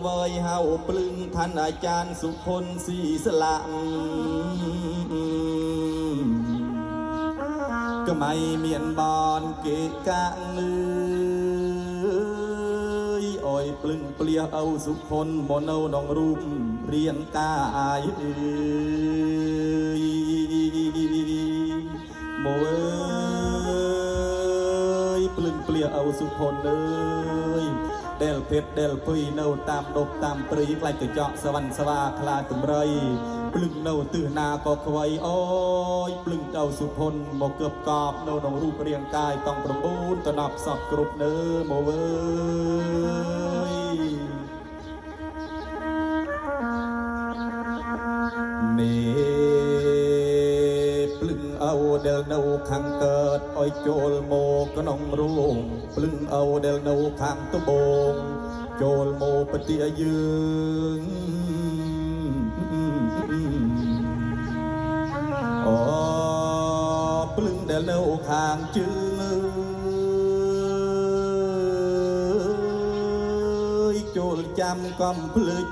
វយហៅភ្លឹងឋានអាចារ្យសុខុនស៊ីស្លាក់ក្មៃមានបនគេកាក់លឺអយភ្លឹងព្លៀអោសុខុនមកនៅក្នុងរូបរាងកាយមកភ្លឹងព្លៀអោសុខុនអើយដែលភេទដែលភុយនៅតាមដប់តាមព្រៃខ្លាច់កញ្ចក់សវណ្ណស្វាខ្លាចតម្រៃភ្លឹងនៅទិសណាក៏ខ្វៃអូយភ្លឹងទៅសុភុនមកគប់កបនៅក្នុងរូបរាងកាយต้องប្រមូលតំណប់សពគ្រប់នៅមកវើយនេះភ្លឹងអោដែលនៅខាងកើតអុយចូលមកក្នុងរូងភ្លឹងអោដែលនៅខាងត្បូងចូលមកពទាយើងអូភ្លឹងដែលនៅខាងជើងចូលចាំកំភ្លេច